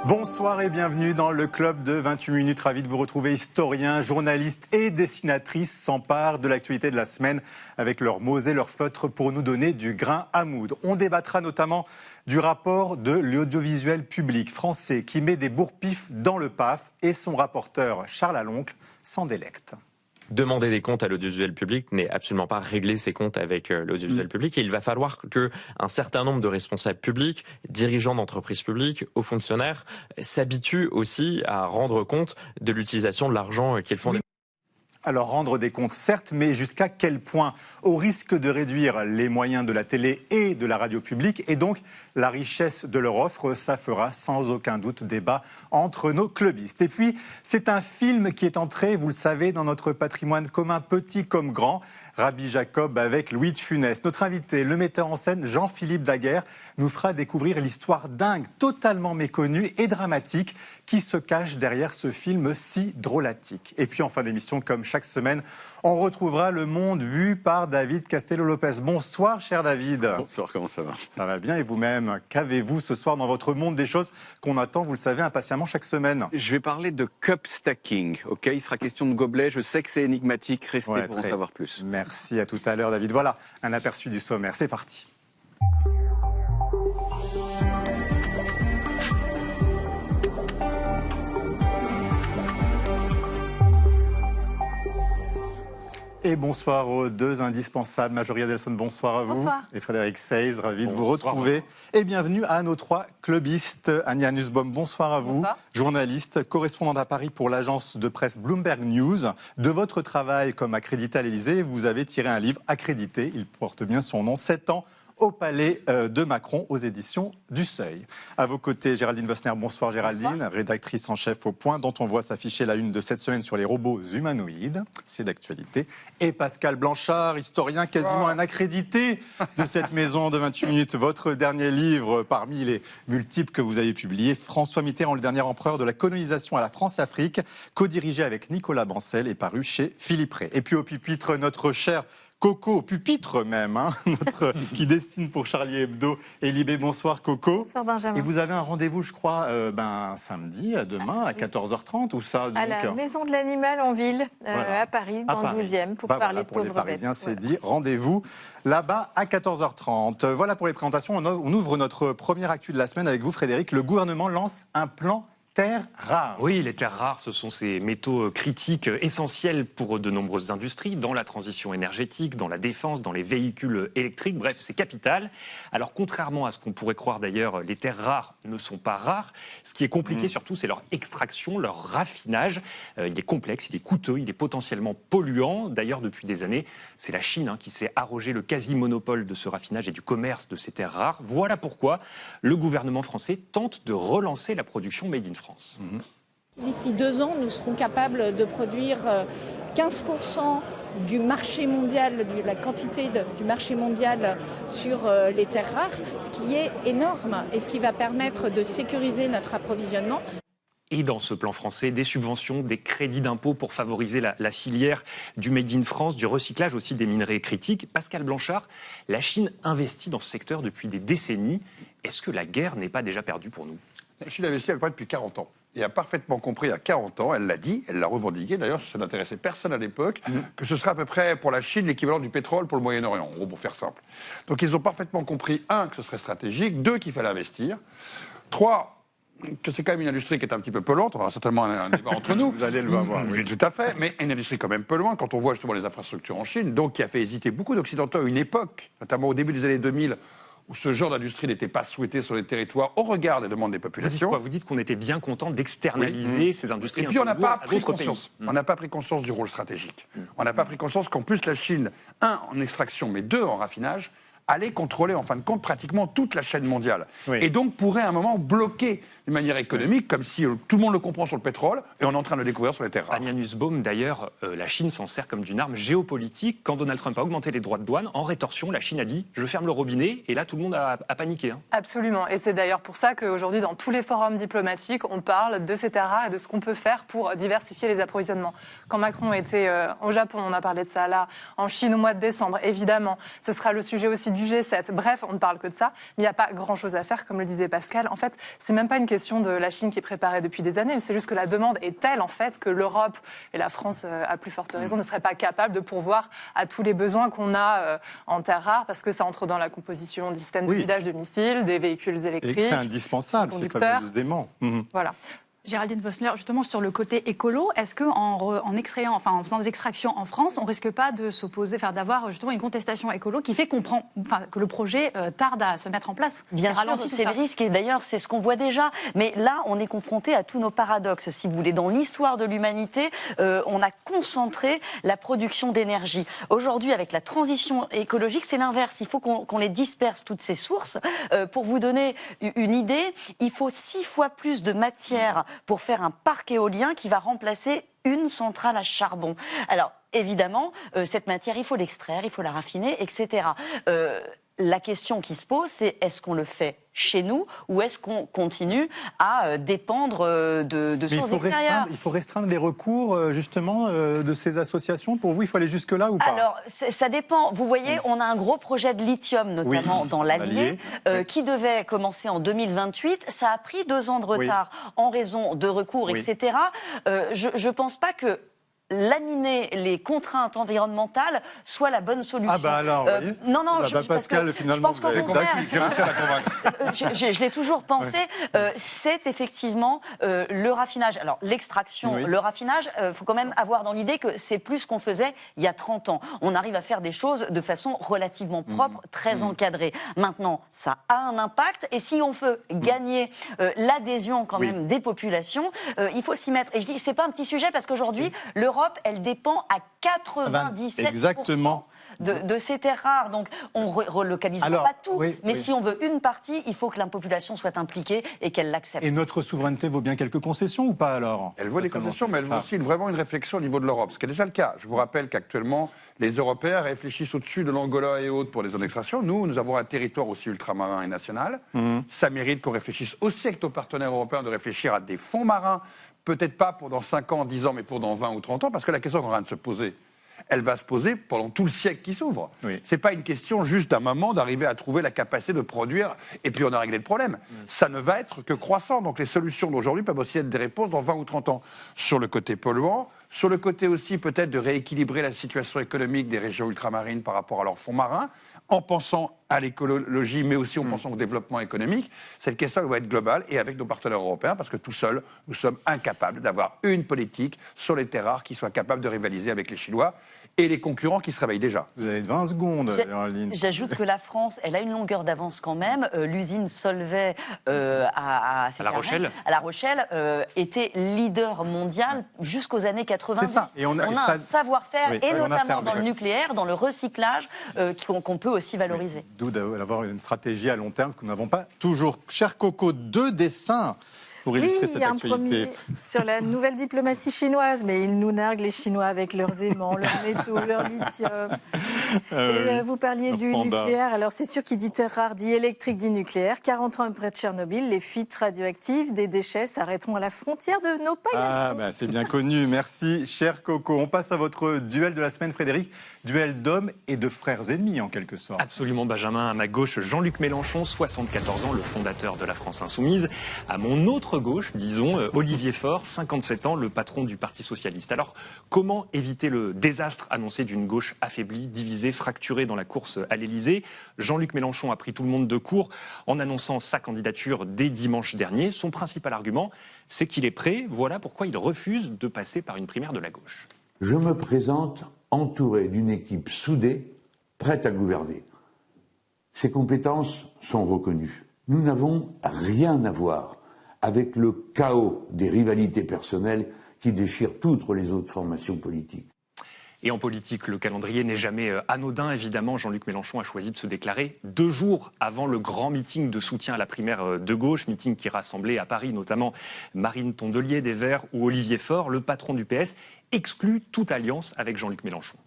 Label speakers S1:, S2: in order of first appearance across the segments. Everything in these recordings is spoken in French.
S1: Bonsoir et bienvenue dans le club de 28 minutes. Ravi de vous retrouver. Historiens, journalistes et dessinatrices s'emparent de l'actualité de la semaine avec leurs mots et leurs feutres pour nous donner du grain à moudre. On débattra notamment du rapport de l'audiovisuel public français qui met des bourre-pifs dans le PAF et son rapporteur Charles Aloncle s'en délecte.
S2: Demander des comptes à l'audiovisuel public n'est absolument pas régler ses comptes avec l'audiovisuel public. Et il va falloir qu'un certain nombre de responsables publics, dirigeants d'entreprises publiques, hauts fonctionnaires, s'habituent aussi à rendre compte de l'utilisation de l'argent qu'ils font.
S1: Alors rendre des comptes, certes, mais jusqu'à quel point? Au risque de réduire les moyens de la télé et de la radio publique et donc la richesse de leur offre, ça fera sans aucun doute débat entre nos clubistes. Et puis, c'est un film qui est entré, vous le savez, dans notre patrimoine commun, petit comme grand, Rabbi Jacob avec Louis de Funès. Notre invité, le metteur en scène Jean-Philippe Daguerre, nous fera découvrir l'histoire dingue, totalement méconnue et dramatique qui se cache derrière ce film si drôlatique. Et puis en fin d'émission, comme chaque semaine, on retrouvera le monde vu par David Castello-Lopez. Bonsoir, cher David.
S3: Bonsoir, comment ça va?
S1: Ça va bien et vous-même? Qu'avez-vous ce soir dans votre monde des choses qu'on attend, vous le savez, impatiemment chaque semaine?
S3: Je vais parler de cup stacking, ok? Il sera question de gobelets, je sais que c'est énigmatique, restez pour en savoir plus.
S1: Merci, à tout à l'heure David. Voilà, un aperçu du sommaire, c'est parti. Et bonsoir aux deux indispensables. Majoria Delson, bonsoir à vous.
S4: Bonsoir.
S1: Et Frédéric Seyz, ravi de vous retrouver. Et bienvenue à nos trois clubistes. Ania Nussbaum, bonsoir à vous.
S4: Bonsoir.
S1: Journaliste, correspondante à Paris pour l'agence de presse Bloomberg News. De votre travail comme accrédité à l'Élysée, vous avez tiré un livre accrédité, il porte bien son nom, 7 ans au Palais de Macron, aux éditions du Seuil. À vos côtés, Géraldine Vossner. Bonsoir Géraldine, bonsoir. Rédactrice en chef au Point, dont on voit s'afficher la une de cette semaine sur les robots humanoïdes. C'est d'actualité. Et Pascal Blanchard, historien, quasiment un accrédité de cette maison de 28 minutes. Votre dernier livre, parmi les multiples que vous avez publiés, François Mitterrand, le dernier empereur de la colonisation à la France-Afrique, co-dirigé avec Nicolas Bancel et paru chez Philippe Ray. Et puis au pupitre, notre cher Coco, au pupitre même, qui dessine pour Charlie Hebdo et Libé. Bonsoir Coco.
S4: Bonsoir Benjamin.
S1: Et vous avez un rendez-vous, je crois, samedi, demain, à 14h30 ou ça donc...
S4: À la Maison de l'Animal en ville,
S1: voilà.
S4: À Paris, dans le 12e, pour parler de
S1: pour les
S4: pauvres
S1: Parisiens,
S4: bêtes.
S1: c'est dit. Rendez-vous là-bas à 14h30. Voilà pour les présentations. On ouvre notre première actu de la semaine avec vous, Frédéric. Le gouvernement lance un plan terres rares.
S5: Oui, les terres rares, ce sont ces métaux critiques essentiels pour de nombreuses industries, dans la transition énergétique, dans la défense, dans les véhicules électriques, bref, c'est capital. Alors, contrairement à ce qu'on pourrait croire d'ailleurs, les terres rares ne sont pas rares. Ce qui est compliqué surtout, c'est leur extraction, leur raffinage. Il est complexe, il est coûteux, il est potentiellement polluant. D'ailleurs, depuis des années, c'est la Chine qui s'est arrogé le quasi-monopole de ce raffinage et du commerce de ces terres rares. Voilà pourquoi le gouvernement français tente de relancer la production made in France.
S6: D'ici 2 ans, nous serons capables de produire 15% du marché mondial, de la quantité du marché mondial sur les terres rares, ce qui est énorme et ce qui va permettre de sécuriser notre approvisionnement.
S5: Et dans ce plan français, des subventions, des crédits d'impôt pour favoriser la filière du Made in France, du recyclage aussi des minerais critiques. Pascal Blanchard, la Chine investit dans ce secteur depuis des décennies. Est-ce que la guerre n'est pas déjà perdue pour nous ?
S7: La Chine investit à peu près depuis 40 ans. Et a parfaitement compris à 40 ans, elle l'a dit, elle l'a revendiqué, d'ailleurs ça n'intéressait personne à l'époque, que ce serait à peu près pour la Chine l'équivalent du pétrole pour le Moyen-Orient, en gros pour faire simple. Donc ils ont parfaitement compris, 1, que ce serait stratégique, 2, qu'il fallait investir, 3, que c'est quand même une industrie qui est un petit peu polluante, on aura certainement un débat entre nous.
S1: Vous allez le voir.
S7: Oui, tout à fait, mais une industrie quand même polluante quand on voit justement les infrastructures en Chine, donc qui a fait hésiter beaucoup d'Occidentaux à une époque, notamment au début des années 2000, où ce genre d'industrie n'était pas souhaité sur les territoires au regard des demandes des populations.
S5: Vous dites qu'on était bien content d'externaliser ces industries.
S7: Et puis on n'a pas pris
S5: d'autres
S7: conscience.
S5: pays.
S7: On n'a pas pris conscience du rôle stratégique. On n'a pas pris conscience qu'en plus la Chine, 1, en extraction, mais 2, en raffinage, allait contrôler en fin de compte pratiquement toute la chaîne mondiale.
S1: Oui.
S7: Et donc pourrait à un moment bloquer d'une manière économique, comme si tout le monde le comprend sur le pétrole, et on est en train de le découvrir sur les terres rares.
S5: Ania Nussbaum, d'ailleurs, la Chine s'en sert comme d'une arme géopolitique. Quand Donald Trump a augmenté les droits de douane, en rétorsion, la Chine a dit « je ferme le robinet », et là tout le monde a paniqué.
S8: Absolument, et c'est d'ailleurs pour ça qu'aujourd'hui, dans tous les forums diplomatiques, on parle de ces terres rares et de ce qu'on peut faire pour diversifier les approvisionnements. Quand Macron était au Japon, on a parlé de ça là, en Chine au mois de décembre, évidemment. Ce sera le sujet aussi du G7. Bref, on ne parle que de ça, mais il n'y a pas grand-chose à faire, comme le disait Pascal. En fait, c'est même pas une question de la Chine qui est préparée depuis des années, mais c'est juste que la demande est telle, en fait, que l'Europe et la France, à plus forte raison, ne seraient pas capables de pourvoir à tous les besoins qu'on a en terres rares, parce que ça entre dans la composition des systèmes de guidage de missiles, des véhicules électriques.
S1: Et que c'est indispensable, ces fameux aimants.
S8: Voilà.
S9: Géraldine Vossler, justement sur le côté écolo, est-ce qu'en extrayant, enfin en faisant des extractions en France, on risque pas de s'opposer, d'avoir justement une contestation écolo qui fait que le projet tarde à se mettre en place?
S10: Bien sûr, c'est le risque et d'ailleurs c'est ce qu'on voit déjà. Mais là, on est confronté à tous nos paradoxes. Si vous voulez, dans l'histoire de l'humanité, on a concentré la production d'énergie. Aujourd'hui, avec la transition écologique, c'est l'inverse. Il faut qu'on les disperse toutes ces sources. Pour vous donner une idée, il faut 6 fois plus de matière pour faire un parc éolien qui va remplacer une centrale à charbon. Alors, évidemment, cette matière, il faut l'extraire, il faut la raffiner, etc. La question qui se pose, c'est est-ce qu'on le fait chez nous ou est-ce qu'on continue à dépendre de sources extérieures?
S1: Il faut restreindre les recours, justement, de ces associations. Pour vous, il faut aller jusque-là ou pas?
S10: Alors, ça dépend. Vous voyez, on a un gros projet de lithium, notamment dans l'Allier, qui devait commencer en 2028. Ça a pris 2 ans de retard en raison de recours, etc. Je ne pense pas que laminer les contraintes environnementales soit la bonne solution.
S1: Ah bah alors, vous voyez.
S10: Non,
S1: Pascal, finalement,
S10: je pense qu'au contraire,
S7: j'ai réussi à la convaincre.
S10: je l'ai toujours pensé, c'est effectivement le raffinage. Alors l'extraction, le raffinage, faut quand même avoir dans l'idée que c'est plus ce qu'on faisait il y a 30 ans. On arrive à faire des choses de façon relativement propre, très encadrée. Maintenant, ça a un impact et si on veut gagner l'adhésion quand même des populations, il faut s'y mettre. Et je dis, c'est pas un petit sujet parce qu'aujourd'hui, l'Europe, elle dépend à 97% de ces terres rares. Donc, on ne relocalise pas tout. Mais si on veut une partie, il faut que la population soit impliquée et qu'elle l'accepte.
S1: Et notre souveraineté vaut bien quelques concessions ou pas alors?
S7: Elle vaut des concessions, mais elle vaut aussi vraiment une réflexion au niveau de l'Europe. Ce qui est déjà le cas. Je vous rappelle qu'actuellement, les Européens réfléchissent au-dessus de l'Angola et autres pour les zones d'extraction. Nous avons un territoire aussi ultramarin et national. Ça mérite qu'on réfléchisse aussi avec nos partenaires européens de réfléchir à des fonds marins. Peut-être pas pour dans 5 ans, 10 ans, mais pour dans 20 ou 30 ans, parce que la question qu'on est en train de se poser, elle va se poser pendant tout le siècle qui s'ouvre. C'est pas une question juste d'un moment d'arriver à trouver la capacité de produire et puis on a réglé le problème. Ça ne va être que croissant. Donc les solutions d'aujourd'hui peuvent aussi être des réponses dans 20 ou 30 ans. Sur le côté polluant, sur le côté aussi peut-être de rééquilibrer la situation économique des régions ultramarines par rapport à leurs fonds marins, en pensant à l'écologie, mais aussi en pensant au développement économique. Cette question doit être globale et avec nos partenaires européens, parce que tout seuls, nous sommes incapables d'avoir une politique sur les terres rares qui soit capable de rivaliser avec les Chinois et les concurrents qui se réveillent déjà.
S1: Vous avez 20 secondes, Géraldine.
S10: J'ajoute que la France, elle a une longueur d'avance quand même. L'usine Solvay à
S5: La Rochelle,
S10: était leader mondial jusqu'aux années 90.
S1: C'est ça. Et on a
S10: un savoir-faire, et notamment dans le nucléaire, dans le recyclage, qu'on peut aussi valoriser.
S1: D'où d'avoir une stratégie à long terme que nous n'avons pas toujours. Cher Coco, 2 dessins pour illustrer cette actualité.
S4: Il y a un premier sur la nouvelle diplomatie chinoise, mais ils nous narguent les Chinois avec leurs aimants, leurs métaux, leur lithium. Vous parliez du nucléaire, alors c'est sûr qu'il dit terre rare, dit électrique, dit nucléaire. 40 ans après Tchernobyl, les fuites radioactives des déchets s'arrêteront à la frontière de nos pays.
S1: C'est bien connu, merci cher Coco. On passe à votre duel de la semaine, Frédéric. Duel d'hommes et de frères ennemis en quelque sorte.
S5: Absolument, Benjamin. À ma gauche, Jean-Luc Mélenchon, 74 ans, le fondateur de la France Insoumise. À mon autre gauche, disons, Olivier Faure, 57 ans, le patron du Parti Socialiste. Alors, comment éviter le désastre annoncé d'une gauche affaiblie, divisée, fracturée dans la course à l'Élysée? Jean-Luc Mélenchon a pris tout le monde de court en annonçant sa candidature dès dimanche dernier. Son principal argument, c'est qu'il est prêt. Voilà pourquoi il refuse de passer par une primaire de la gauche.
S11: Je me présente entouré d'une équipe soudée, prête à gouverner. Ses compétences sont reconnues. Nous n'avons rien à voir avec le chaos des rivalités personnelles qui déchirent toutes les autres formations politiques.
S5: Et en politique, le calendrier n'est jamais anodin. Évidemment, Jean-Luc Mélenchon a choisi de se déclarer 2 jours avant le grand meeting de soutien à la primaire de gauche, meeting qui rassemblait à Paris notamment Marine Tondelier des Verts ou Olivier Faure, le patron du PS, exclut toute alliance avec Jean-Luc Mélenchon.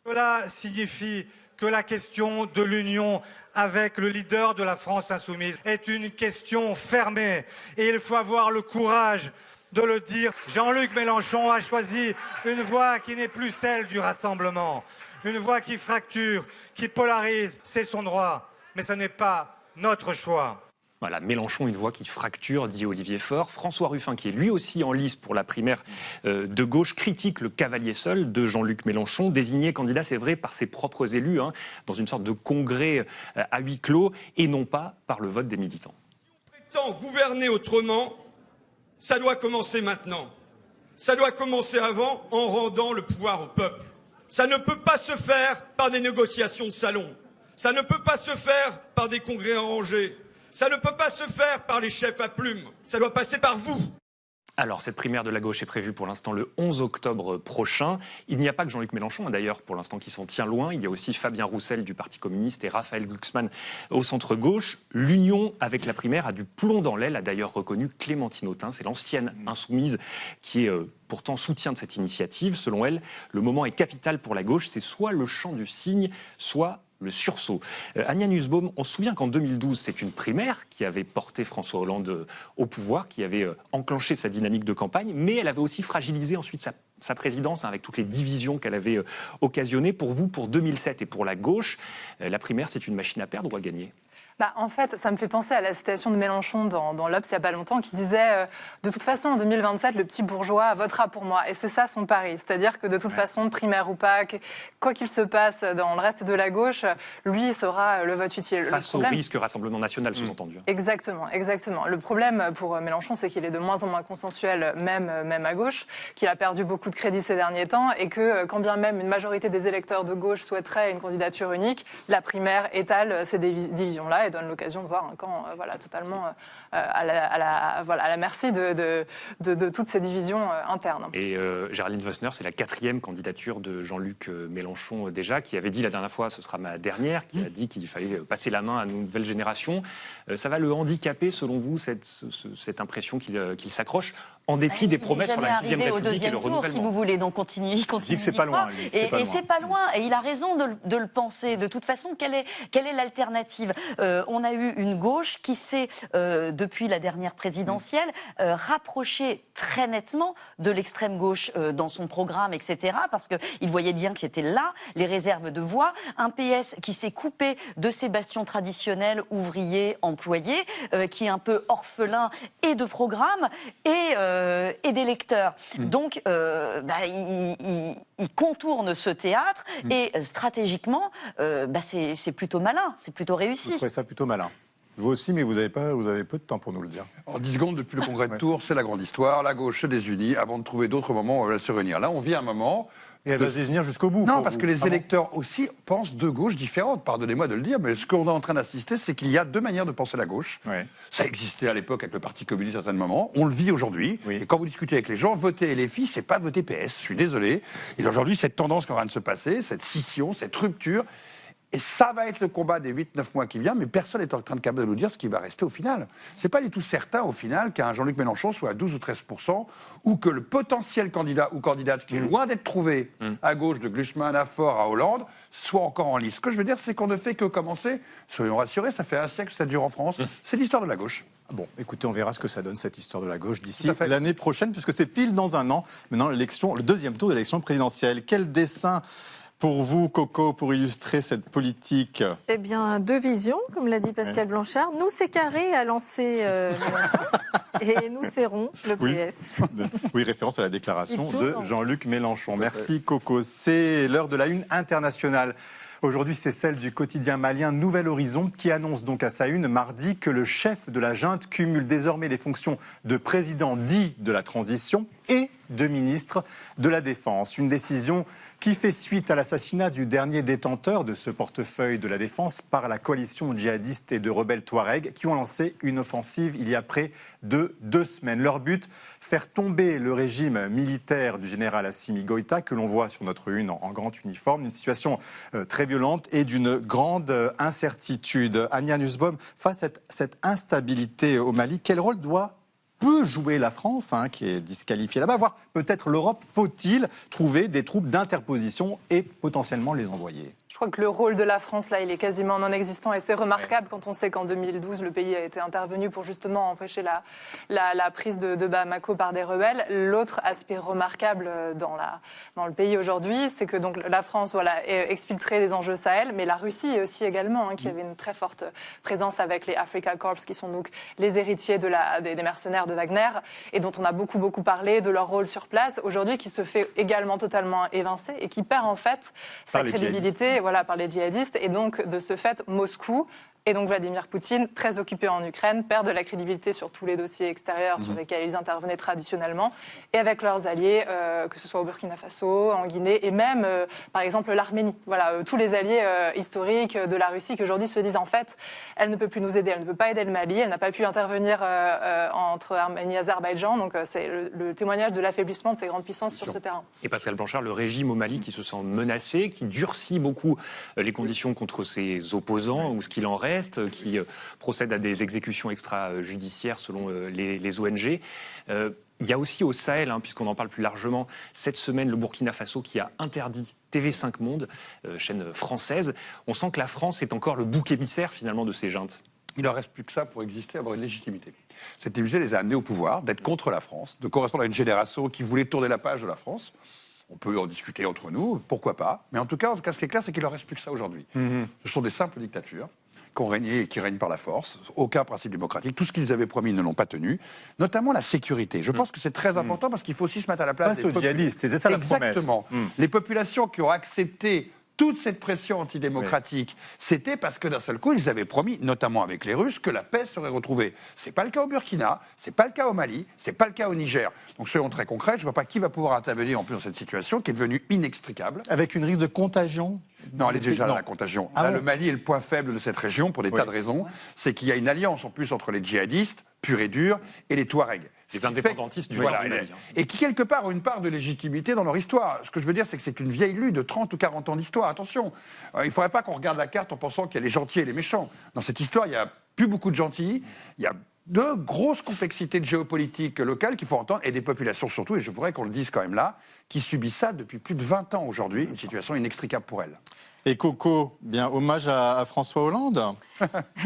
S12: Cela signifie que la question de l'union avec le leader de la France Insoumise est une question fermée. Et il faut avoir le courage de le dire. Jean-Luc Mélenchon a choisi une voie qui n'est plus celle du rassemblement. une voix qui fracture, qui polarise, c'est son droit. Mais ce n'est pas notre choix.
S5: Voilà, Mélenchon, une voix qui fracture, dit Olivier Faure. François Ruffin, qui est lui aussi en lice pour la primaire de gauche, critique le cavalier seul de Jean-Luc Mélenchon, désigné candidat, c'est vrai, par ses propres élus, dans une sorte de congrès à huis clos, et non pas par le vote des militants.
S13: Si on prétend gouverner autrement, ça doit commencer maintenant. Ça doit commencer avant, en rendant le pouvoir au peuple. Ça ne peut pas se faire par des négociations de salon. Ça ne peut pas se faire par des congrès arrangés. Ça ne peut pas se faire par les chefs à plumes. Ça doit passer par vous.
S5: Alors, cette primaire de la gauche est prévue pour l'instant le 11 octobre prochain. Il n'y a pas que Jean-Luc Mélenchon, d'ailleurs, pour l'instant, qui s'en tient loin. Il y a aussi Fabien Roussel du Parti communiste et Raphaël Glucksmann au centre-gauche. L'union avec la primaire a du plomb dans l'aile, a d'ailleurs reconnu Clémentine Autain. C'est l'ancienne insoumise qui est pourtant soutien de cette initiative. Selon elle, le moment est capital pour la gauche. C'est soit le chant du cygne, soit le sursaut. Ania Nussbaum, on se souvient qu'en 2012, c'est une primaire qui avait porté François Hollande au pouvoir, qui avait enclenché sa dynamique de campagne, mais elle avait aussi fragilisé ensuite sa présidence, avec toutes les divisions qu'elle avait occasionnées. Pour vous, pour 2007 et pour la gauche, la primaire, c'est une machine à perdre ou à gagner ?
S8: En fait, ça me fait penser à la citation de Mélenchon dans l'Obs il n'y a pas longtemps qui disait de toute façon, en 2027, le petit bourgeois votera pour moi. Et c'est ça son pari. C'est-à-dire que de toute façon, primaire ou pas, quoi qu'il se passe dans le reste de la gauche, lui sera le vote utile.
S5: Face au risque Rassemblement National, sous-entendu.
S8: Exactement, exactement. Le problème pour Mélenchon, c'est qu'il est de moins en moins consensuel, même à gauche, qu'il a perdu beaucoup de crédit ces derniers temps et que quand bien même une majorité des électeurs de gauche souhaiterait une candidature unique, la primaire étale ces divisions-là et donne l'occasion de voir un camp totalement à la merci de toutes ces divisions internes.
S5: Et Géraldine Wössner, c'est la 4e candidature de Jean-Luc Mélenchon déjà, qui avait dit la dernière fois, ce sera ma dernière, qui a dit qu'il fallait passer la main à une nouvelle génération. Ça va le handicaper, selon vous, cette impression qu'il s'accroche, en dépit des promesses sur la 6e République et le renouvellement.
S10: Si vous voulez, donc continue.
S1: Il dit que c'est pas loin.
S10: Et c'est pas loin. Et il a raison de le penser. De toute façon, quelle est l'alternative ? On a eu une gauche qui s'est, depuis la dernière présidentielle, rapprochée très nettement de l'extrême gauche dans son programme, etc. Parce qu'il voyait bien que c'était là les réserves de voix. Un PS qui s'est coupé de ses bastions traditionnels, ouvriers, employés, qui est un peu orphelin et de programme et d'électeurs. Donc, il contourne ce théâtre et stratégiquement, c'est plutôt malin, c'est plutôt réussi.
S1: Vous trouvez ça plutôt malin ? Vous aussi, mais vous avez peu de temps pour nous le dire.
S7: En 10 secondes, depuis le congrès de Tours, c'est la grande histoire. La gauche se désunit avant de trouver d'autres moments où elle va se réunir. Là, on vit un moment...
S1: Et elle va se désunir jusqu'au bout.
S7: Non, parce que les électeurs aussi pensent de gauche différentes. Pardonnez-moi de le dire, mais ce qu'on est en train d'assister, c'est qu'il y a deux manières de penser la gauche. Ouais. Ça existait à l'époque avec le Parti communiste à certains moments. On le vit aujourd'hui. Oui. Et quand vous discutez avec les gens, voter LFI, c'est pas voter PS. Je suis désolé. Et aujourd'hui, cette tendance qui est en train de se passer, cette scission, cette rupture... Et ça va être le combat des 8-9 mois qui viennent, mais personne n'est en train de nous dire ce qui va rester au final. C'est pas du tout certain, au final, qu'un Jean-Luc Mélenchon soit à 12 ou 13%, ou que le potentiel candidat ou candidate, qui est loin d'être trouvé à gauche, de Glucksmann à Faure à Hollande, soit encore en lice. Ce que je veux dire, c'est qu'on ne fait que commencer. Soyons rassurés, ça fait un siècle que ça dure en France. C'est l'histoire de la gauche.
S1: Bon, écoutez, on verra ce que ça donne, cette histoire de la gauche, d'ici l'année prochaine, puisque c'est pile dans un an, maintenant, le deuxième tour de l'élection présidentielle. Quel dessin pour vous, Coco, pour illustrer cette politique?
S4: Eh bien, deux visions, comme l'a dit Pascal Blanchard. Nous, c'est Carré a lancé et nous serrons le PS.
S1: Oui, référence à la déclaration de Jean-Luc Mélenchon. Merci, Coco. C'est l'heure de la une internationale. Aujourd'hui, c'est celle du quotidien malien Nouvel Horizon qui annonce donc à sa une mardi que le chef de la junte cumule désormais les fonctions de président dit de la transition et de ministre de la Défense. Une décision qui fait suite à l'assassinat du dernier détenteur de ce portefeuille de la Défense par la coalition djihadiste et de rebelles Touaregs qui ont lancé une offensive il y a près de 2 semaines. Leur but, faire tomber le régime militaire du général Assimi Goïta que l'on voit sur notre une en grand uniforme. Une situation très violente et d'une grande incertitude. Ania Nussbaum, face à cette instabilité au Mali, quel rôle peut jouer la France, qui est disqualifiée là-bas, voire peut-être l'Europe? Faut-il trouver des troupes d'interposition et potentiellement les envoyer?
S8: Je crois que le rôle de la France, là, il est quasiment non existant et c'est remarquable quand on sait qu'en 2012, le pays a été intervenu pour justement empêcher la prise de Bamako par des rebelles. L'autre aspect remarquable dans le pays aujourd'hui, c'est que donc, la France exfiltrait des enjeux Sahel, mais la Russie aussi également, qui avait une très forte présence avec les Africa Corps, qui sont donc les héritiers des mercenaires de Wagner et dont on a beaucoup parlé de leur rôle sur place, aujourd'hui qui se fait également totalement évincer et qui perd en fait sa crédibilité par les djihadistes. Et donc, de ce fait, Moscou et donc Vladimir Poutine, très occupé en Ukraine, perdent de la crédibilité sur tous les dossiers extérieurs sur lesquels ils intervenaient traditionnellement, et avec leurs alliés, que ce soit au Burkina Faso, en Guinée, et même, par exemple, l'Arménie. Tous les alliés historiques de la Russie qui aujourd'hui se disent, en fait, elle ne peut plus nous aider, elle ne peut pas aider le Mali, elle n'a pas pu intervenir entre Arménie et Azerbaïdjan, donc c'est le témoignage de l'affaiblissement de ces grandes puissances sur ce terrain.
S5: Et Pascal Blanchard, le régime au Mali qui se sent menacé, qui durcit beaucoup les conditions contre ses opposants, ou ce qu'il en reste, qui procède à des exécutions extrajudiciaires selon les ONG. Il y a aussi au Sahel, puisqu'on en parle plus largement, cette semaine, le Burkina Faso qui a interdit TV5 Monde, chaîne française. On sent que la France est encore le bouc émissaire finalement de ces juntes.
S7: Il n'en reste plus que ça pour exister, avoir une légitimité. Cette légitimité les a amenés au pouvoir, d'être contre la France, de correspondre à une génération qui voulait tourner la page de la France. On peut en discuter entre nous, pourquoi pas. Mais en tout cas, ce qui est clair, c'est qu'il n'en reste plus que ça aujourd'hui. Ce sont des simples dictatures qui ont régné et qui règnent par la force. Aucun principe démocratique. Tout ce qu'ils avaient promis, ils ne l'ont pas tenu. Notamment la sécurité. Je pense que c'est très important parce qu'il faut aussi se mettre à la place
S1: des djihadistes. C'est ça la promesse.
S7: Exactement. Les populations qui ont accepté toute cette pression antidémocratique, c'était parce que d'un seul coup, ils avaient promis, notamment avec les Russes, que la paix serait retrouvée. C'est pas le cas au Burkina, c'est pas le cas au Mali, c'est pas le cas au Niger. Donc soyons très concrets, je vois pas qui va pouvoir intervenir en plus dans cette situation qui est devenue inextricable.
S1: Avec une risque de contagion ?
S7: Non, elle est déjà dans la contagion. Là, le Mali est le point faible de cette région pour des tas de raisons. C'est qu'il y a une alliance en plus entre les djihadistes, purs et durs, et les Touaregs.
S5: Les indépendantistes du Mali.
S7: Et qui, quelque part, ont une part de légitimité dans leur histoire. Ce que je veux dire, c'est que c'est une vieille lutte de 30 ou 40 ans d'histoire. Attention, il ne faudrait pas qu'on regarde la carte en pensant qu'il y a les gentils et les méchants. Dans cette histoire, il n'y a plus beaucoup de gentils, il y a de grosses complexités de géopolitique locale qu'il faut entendre, et des populations surtout, et je voudrais qu'on le dise quand même là, qui subissent ça depuis plus de 20 ans aujourd'hui, une situation inextricable pour elles.
S1: Et Coco, bien hommage à François Hollande.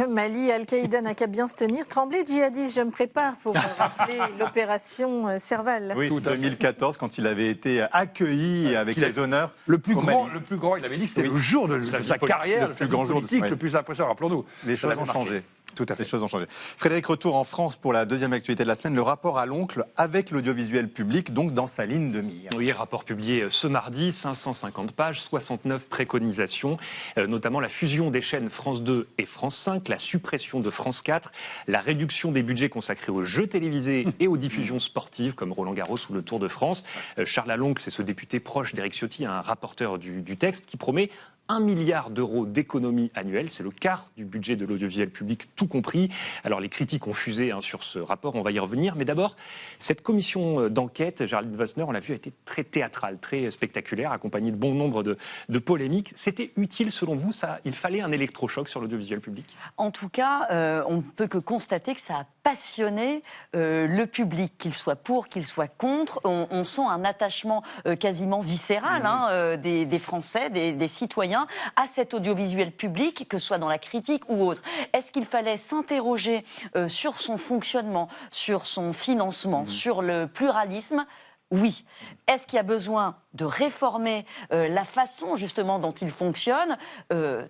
S4: Mali, Al-Qaïda n'a qu'à bien se tenir. Tremblay, djihadiste, je me prépare pour rappeler l'opération Serval.
S1: Oui, 2014, quand il avait été accueilli avec les honneurs.
S7: Le plus grand, il avait dit que c'était le jour de sa carrière, le plus grand jour politique, le plus impressionnant, rappelons-nous.
S1: Les choses ont changé. Tout à fait. Les choses ont changé. Frédéric, retour en France pour la deuxième actualité de la semaine, le rapport à l'oncle avec l'audiovisuel public, donc dans sa ligne de mire.
S5: Oui, rapport publié ce mardi, 550 pages, 69 préconisations, notamment la fusion des chaînes France 2 et France 5, la suppression de France 4, la réduction des budgets consacrés aux jeux télévisés et aux diffusions sportives comme Roland-Garros ou le Tour de France. Charles Aloncle, c'est ce député proche d'Éric Ciotti, un rapporteur du texte, qui promet 1 milliard d'euros d'économies annuelles. C'est le quart du budget de l'audiovisuel public, tout compris. Alors, les critiques ont fusé sur ce rapport, on va y revenir. Mais d'abord, cette commission d'enquête, Géraldine Vossner, on l'a vu, a été très théâtrale, très spectaculaire, accompagnée de bon nombre de polémiques. C'était utile, selon vous, il fallait un électrochoc sur l'audiovisuel public ?
S10: En tout cas, on ne peut que constater que ça a passionné le public, qu'il soit pour, qu'il soit contre. On sent un attachement quasiment viscéral des Français, des citoyens, à cet audiovisuel public, que ce soit dans la critique ou autre. Est-ce qu'il fallait s'interroger sur son fonctionnement, sur son financement, sur le pluralisme ? Oui. Est-ce qu'il y a besoin de réformer la façon justement dont il fonctionne ?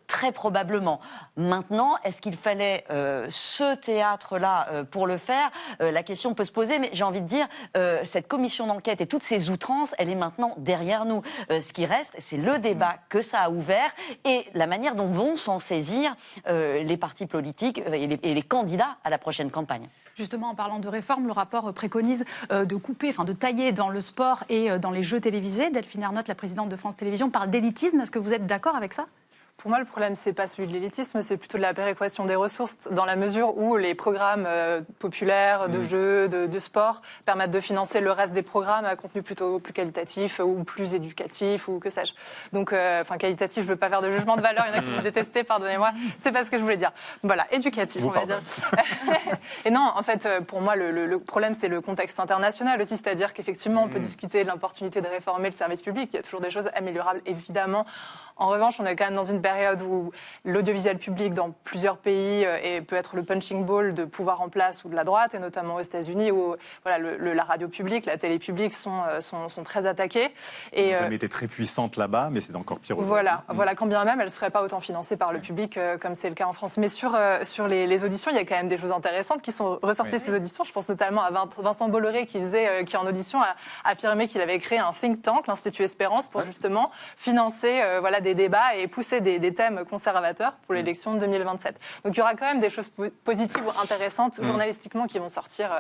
S10: Très probablement. Maintenant, est-ce qu'il fallait ce théâtre-là pour le faire ? La question peut se poser, mais j'ai envie de dire, cette commission d'enquête et toutes ces outrances, elle est maintenant derrière nous. Ce qui reste, c'est le débat que ça a ouvert et la manière dont vont s'en saisir les partis politiques et les candidats à la prochaine campagne.
S9: Justement, en parlant de réforme, le rapport préconise de tailler dans le sport et dans les jeux télévisés. Delphine Ernotte, la présidente de France Télévisions, parle d'élitisme. Est-ce que vous êtes d'accord avec ça ?
S8: Pour moi, le problème, c'est pas celui de l'élitisme, c'est plutôt de la péréquation des ressources, dans la mesure où les programmes populaires de jeux, de sport, permettent de financer le reste des programmes à contenu plutôt plus qualitatif ou plus éducatif ou que sais-je. Donc, qualitatif, je veux pas faire de jugement de valeur, il y en a qui vont détester, pardonnez-moi, c'est pas ce que je voulais dire. Voilà, éducatif, on va dire. Et non, en fait, pour moi, le problème, c'est le contexte international aussi, c'est-à-dire qu'effectivement, on peut discuter de l'opportunité de réformer le service public, il y a toujours des choses améliorables, évidemment, En revanche, on est quand même dans une période où l'audiovisuel public dans plusieurs pays peut être le punching ball de pouvoir en place ou de la droite, et notamment aux États-Unis où voilà, la radio publique, la télé publique sont très attaquées.
S1: Et, elle était très puissante là-bas, mais c'est encore pire aujourd'hui.
S8: Voilà, quand bien même elle ne serait pas autant financée par le public comme c'est le cas en France. Mais sur les auditions, il y a quand même des choses intéressantes qui sont ressorties de ces auditions. Je pense notamment à Vincent Bolloré qui en audition a affirmé qu'il avait créé un think tank, l'Institut Espérance, pour justement financer des débats et pousser des thèmes conservateurs pour l'élection de 2027. Donc il y aura quand même des choses positives ou intéressantes journalistiquement qui vont sortir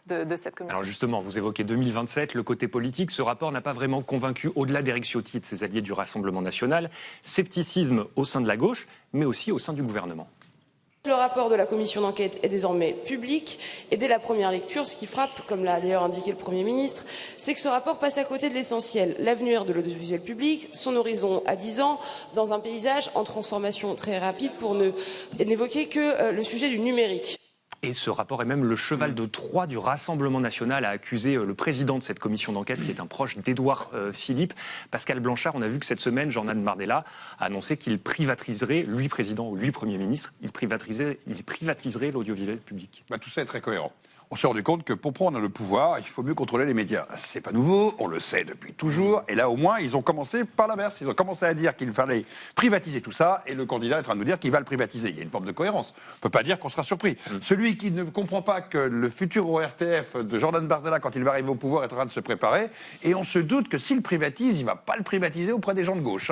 S8: de cette commission.
S5: Alors justement, vous évoquez 2027, le côté politique. Ce rapport n'a pas vraiment convaincu, au-delà d'Éric Ciotti et de ses alliés du Rassemblement national, scepticisme au sein de la gauche, mais aussi au sein du gouvernement.
S14: Le rapport de la commission d'enquête est désormais public et dès la première lecture, ce qui frappe, comme l'a d'ailleurs indiqué le Premier ministre, c'est que ce rapport passe à côté de l'essentiel, l'avenir de l'audiovisuel public, son horizon à 10 ans, dans un paysage en transformation très rapide pour n'évoquer que le sujet du numérique.
S5: Et ce rapport est même le cheval de Troie du Rassemblement national, a accusé le président de cette commission d'enquête, qui est un proche d'Édouard Philippe, Pascal Blanchard. On a vu que cette semaine, Jordan Bardella a annoncé qu'il privatiserait, lui président ou lui Premier ministre, il privatiserait l'audiovisuel public.
S7: Tout ça est très cohérent. On s'est rendu compte que pour prendre le pouvoir, il faut mieux contrôler les médias. C'est pas nouveau, on le sait depuis toujours. Et là, au moins, ils ont commencé par l'inverse. Ils ont commencé à dire qu'il fallait privatiser tout ça, et le candidat est en train de nous dire qu'il va le privatiser. Il y a une forme de cohérence. On ne peut pas dire qu'on sera surpris. Celui qui ne comprend pas que le futur ORTF de Jordan Bardella, quand il va arriver au pouvoir, est en train de se préparer, et on se doute que s'il privatise, il ne va pas le privatiser auprès des gens de gauche.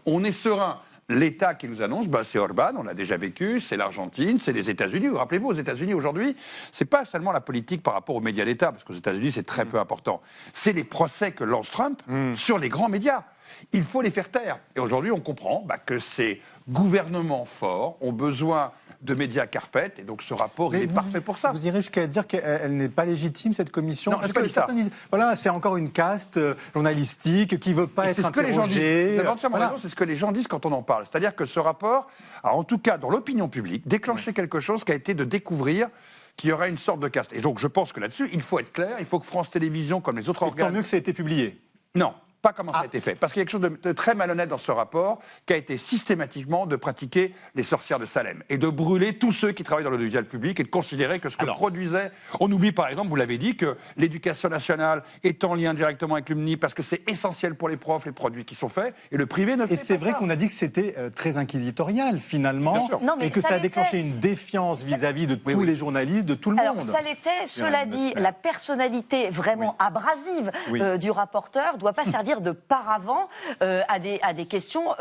S7: On est serein. L'État qui nous annonce, c'est Orban, on l'a déjà vécu, c'est l'Argentine, c'est les États-Unis. Rappelez-vous, aux États-Unis aujourd'hui, c'est pas seulement la politique par rapport aux médias d'État, parce qu'aux États-Unis c'est très peu important. C'est les procès que lance Trump sur les grands médias. Il faut les faire taire. Et aujourd'hui, on comprend que ces gouvernements forts ont besoin de médias carpet, et donc ce rapport, il est parfait pour ça.
S1: Vous irez jusqu'à dire qu'elle n'est pas légitime, cette commission?
S7: Non,
S1: parce
S7: je pas
S1: que
S7: dit ça.
S1: Disent, voilà, c'est encore une caste journalistique qui ne veut pas être interrogée.
S7: Vous avez entièrement raison, c'est ce que les gens disent quand on en parle. C'est-à-dire que ce rapport a, en tout cas dans l'opinion publique, déclenché quelque chose qui a été de découvrir qu'il y aurait une sorte de caste. Et donc je pense que là-dessus, il faut être clair, il faut que France Télévisions, comme les autres organes...
S1: Tant mieux que ça a été publié.
S7: Non. Pas comment ça a été fait. Parce qu'il y a quelque chose de très malhonnête dans ce rapport, qui a été systématiquement de pratiquer les sorcières de Salem et de brûler tous ceux qui travaillent dans l'audiovisuel public et de considérer que ce que produisait... On oublie par exemple, vous l'avez dit, que l'éducation nationale est en lien directement avec l'UMNI parce que c'est essentiel pour les profs, les produits qui sont faits, et le privé ne fait pas ça.
S1: Et c'est vrai qu'on a dit que c'était très inquisitorial finalement, et que ça a déclenché une défiance vis-à-vis de tous les journalistes, de tout le monde.
S10: Alors ça l'était, cela dit, la personnalité vraiment abrasive du rapporteur ne doit pas servir de paravent à des questions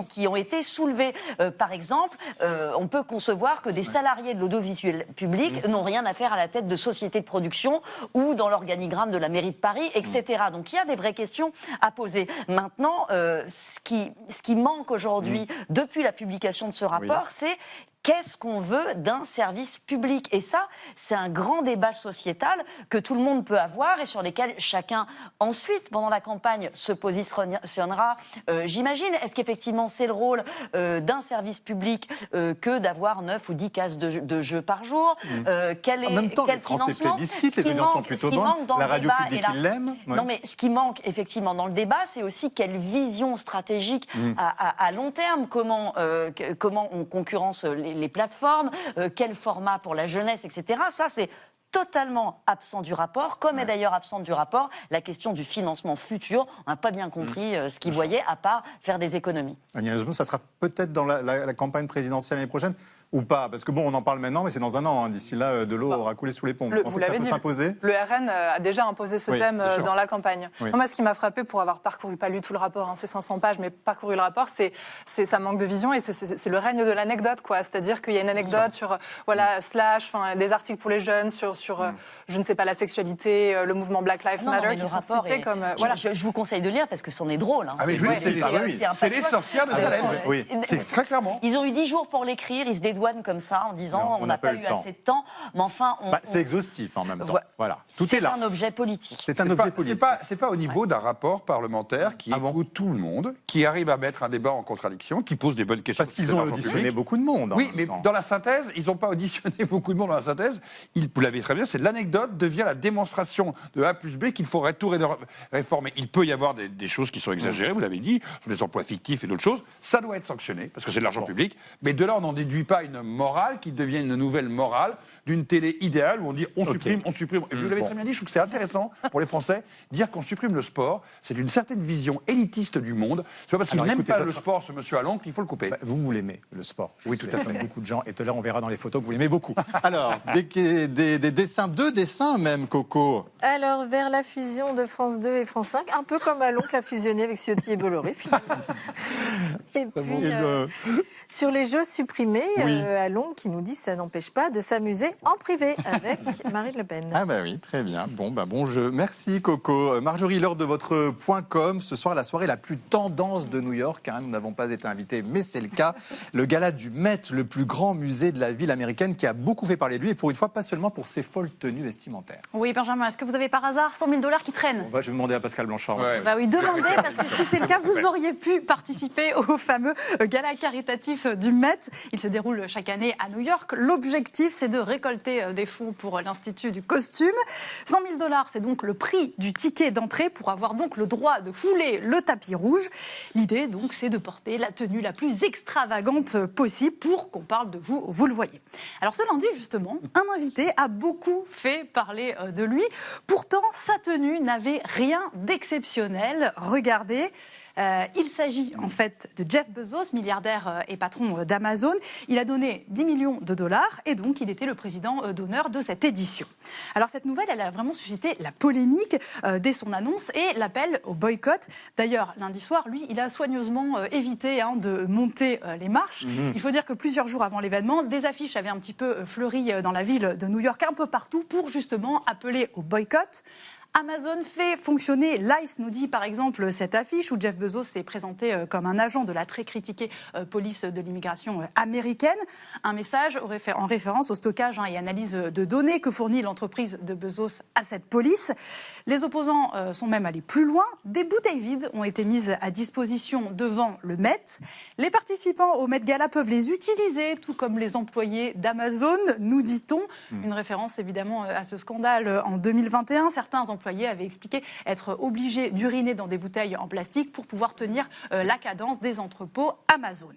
S10: qui ont été soulevées. Par exemple, on peut concevoir que des salariés de l'audiovisuel public n'ont rien à faire à la tête de sociétés de production ou dans l'organigramme de la mairie de Paris, etc. Donc il y a des vraies questions à poser. Maintenant, ce qui manque aujourd'hui, depuis la publication de ce rapport, c'est qu'est-ce qu'on veut d'un service public? Et ça, c'est un grand débat sociétal que tout le monde peut avoir et sur lesquels chacun, ensuite, pendant la campagne, se positionnera. J'imagine, est-ce qu'effectivement c'est le rôle d'un service public que d'avoir 9 ou 10 cases de jeux par jour?
S1: En même temps, les Français plébiscitent, les audiences sont plutôt bonnes, la radio publique, ils l'aiment.
S10: Non, mais ce qui manque, effectivement, dans le débat, c'est aussi quelle vision stratégique à long terme, comment on concurrence les plateformes, quel format pour la jeunesse, etc. Ça, c'est totalement absent du rapport, comme est d'ailleurs absente du rapport la question du financement futur. On n'a pas bien compris ce qu'ils voyaient, à part faire des économies.
S1: Agnès Buzyn, ça sera peut-être dans la campagne présidentielle l'année prochaine ou pas? Parce que bon, on en parle maintenant, mais c'est dans un an. D'ici là, de l'eau aura coulé sous les ponts.
S8: Vous l'avez dit, le RN a déjà imposé ce thème dans la campagne.
S1: Oui.
S8: Moi, ce qui m'a frappé pour avoir parcouru, pas lu tout le rapport, c'est 500 pages, mais parcouru le rapport, c'est ça manque de vision et c'est le règne de l'anecdote, quoi. C'est-à-dire qu'il y a une anecdote sur Slash, des articles pour les jeunes sur je ne sais pas, la sexualité, le mouvement Black Lives Matter, qui sont cités comme...
S10: Je vous conseille de lire parce que c'en est drôle.
S7: Ah oui, c'est les sorcières de Salem. C'est très clairement.
S10: Ils ont eu 10 jours pour l'écrire, ils se dédouanent comme ça en disant on n'a pas eu assez de temps, mais enfin...
S1: c'est exhaustif en même temps. Voilà. Tout est là.
S10: C'est un objet politique.
S1: C'est un objet politique.
S7: C'est pas au niveau d'un rapport parlementaire qui écoute tout le monde, qui arrive à mettre un débat en contradiction, qui pose des bonnes questions.
S1: Parce qu'ils ont auditionné beaucoup de monde.
S7: Oui, mais dans la synthèse, ils n'ont pas auditionné beaucoup de monde dans la synthèse. Vous l'avez très bien bien, c'est l'anecdote devient la démonstration de A plus B qu'il faudrait tout réformer. Il peut y avoir des choses qui sont exagérées, vous l'avez dit, les emplois fictifs et d'autres choses. Ça doit être sanctionné, parce que c'est de l'argent public. Mais de là, on n'en déduit pas une morale qui devient une nouvelle morale d'une télé idéale où on dit on supprime, on supprime. Et vous l'avez très bien dit, je trouve que c'est intéressant pour les Français, dire qu'on supprime le sport. C'est une certaine vision élitiste du monde. C'est pas parce qu'il n'aime pas le sport, ce monsieur Allon, qu'il faut le couper.
S1: Vous l'aimez, le sport.
S7: Oui, tout à fait.
S1: Beaucoup de gens. Et tout à l'heure, on verra dans les photos que vous l'aimez beaucoup. Alors, des dessins, 2 dessins même, Coco.
S4: Alors, vers la fusion de France 2 et France 5, un peu comme Allon qui a fusionné avec Ciotti et Bolloré, finalement. Et puis, sur les jeux supprimés, Allon qui nous dit que ça n'empêche pas de s'amuser en privé avec Marine Le Pen.
S1: Ah bah oui, très bien. Bon jeu. Merci Coco. Marjorie, l'heure de votre .com. Ce soir, la soirée la plus tendance de New York. Nous n'avons pas été invités, mais c'est le cas. Le gala du Met, le plus grand musée de la ville américaine qui a beaucoup fait parler de lui et pour une fois, pas seulement pour ses folles tenues vestimentaires.
S9: Oui, Benjamin, est-ce que vous avez par hasard 100 000 $ qui traînent?
S1: Je vais demander à Pascal Blanchard.
S9: Bah oui, demandez, parce que si c'est le cas, vous auriez pu participer au fameux gala caritatif du Met. Il se déroule chaque année à New York. L'objectif, c'est de récolter des fonds pour l'Institut du costume. 100 000 $, c'est donc le prix du ticket d'entrée pour avoir donc le droit de fouler le tapis rouge. L'idée, donc, c'est de porter la tenue la plus extravagante possible pour qu'on parle de vous, vous le voyez. Alors ce lundi, justement, un invité a beaucoup fait parler de lui. Pourtant, sa tenue n'avait rien d'exceptionnel. Regardez. Il s'agit en fait de Jeff Bezos, milliardaire et patron d'Amazon. Il a donné 10 millions de $, et donc il était le président d'honneur de cette édition. Alors cette nouvelle, elle a vraiment suscité la polémique dès son annonce et l'appel au boycott. D'ailleurs, lundi soir, lui, il a soigneusement évité de monter les marches. Il faut dire que plusieurs jours avant l'événement, des affiches avaient un petit peu fleuri dans la ville de New York, un peu partout, pour justement appeler au boycott. Amazon fait fonctionner Lice, nous dit par exemple cette affiche où Jeff Bezos s'est présenté comme un agent de la très critiquée police de l'immigration américaine. Un message en référence au stockage et analyse de données que fournit l'entreprise de Bezos à cette police. Les opposants sont même allés plus loin. Des bouteilles vides ont été mises à disposition devant le Met. Les participants au Met Gala peuvent les utiliser, tout comme les employés d'Amazon, nous dit-on. Une référence évidemment à ce scandale en 2021. Certains employés avaient expliqué être obligés d'uriner dans des bouteilles en plastique pour pouvoir tenir la cadence des entrepôts Amazon.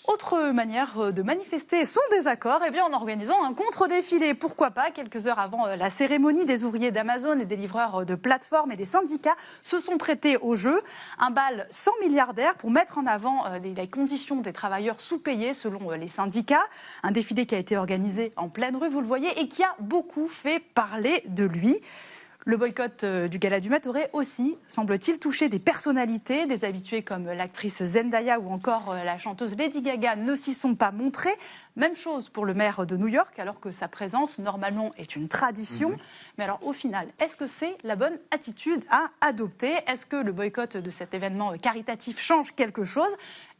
S9: Autre manière de manifester son désaccord, en organisant un contre-défilé. Pourquoi pas? Quelques heures avant la cérémonie, des ouvriers d'Amazon et des livreurs de plateformes et des syndicats se sont prêtés au jeu. Un bal sans milliardaires pour mettre en avant les conditions des travailleurs sous-payés selon les syndicats. Un défilé qui a été organisé en pleine rue, vous le voyez, et qui a beaucoup fait parler de lui. Le boycott du Gala du Met aurait aussi, semble-t-il, touché des personnalités, des habitués comme l'actrice Zendaya ou encore la chanteuse Lady Gaga ne s'y sont pas montrés. Même chose pour le maire de New York, alors que sa présence, normalement, est une tradition. Mais alors, au final, est-ce que c'est la bonne attitude à adopter? Est-ce que le boycott de cet événement caritatif change quelque chose?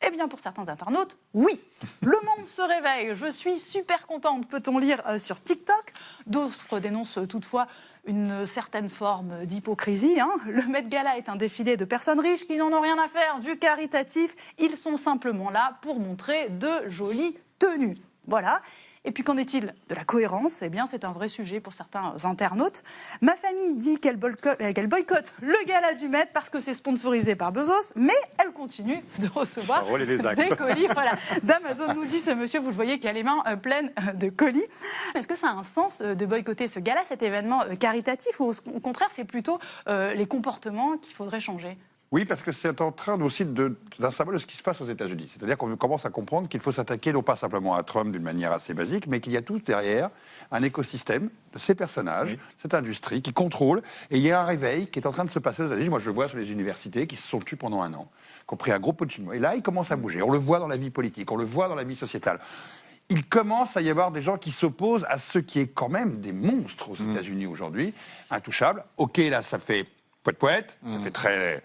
S9: Eh bien, pour certains internautes, oui. Le monde se réveille. Je suis super contente, peut-on lire sur TikTok. D'autres dénoncent toutefois une certaine forme d'hypocrisie. Le Met Gala est un défilé de personnes riches qui n'en ont rien à faire du caritatif. Ils sont simplement là pour montrer de jolies tenues. Voilà. Et puis qu'en est-il de la cohérence? Eh bien, c'est un vrai sujet pour certains internautes. Ma famille dit qu'elle boycotte le Gala du Met parce que c'est sponsorisé par Bezos, mais elle continue de recevoir des colis. Voilà. D'Amazon, nous dit ce monsieur, vous le voyez, qui a les mains pleines de colis. Est-ce que ça a un sens de boycotter ce gala, cet événement caritatif, ou au contraire, c'est plutôt les comportements qu'il faudrait changer?
S7: Oui, parce que c'est en train aussi d'un symbole de ce qui se passe aux États-Unis. C'est-à-dire qu'on commence à comprendre qu'il faut s'attaquer non pas simplement à Trump d'une manière assez basique, mais qu'il y a tout derrière un écosystème de ces personnages, cette industrie qui contrôle. Et il y a un réveil qui est en train de se passer aux États-Unis. Moi, je le vois sur les universités qui se sont tues pendant un an, qui ont pris un gros pot de chinois. Et là, ils commencent à bouger. On le voit dans la vie politique, on le voit dans la vie sociétale. Il commence à y avoir des gens qui s'opposent à ce qui est quand même des monstres aux États-Unis aujourd'hui, intouchables. Ok, là, ça fait poète-poète, ça fait très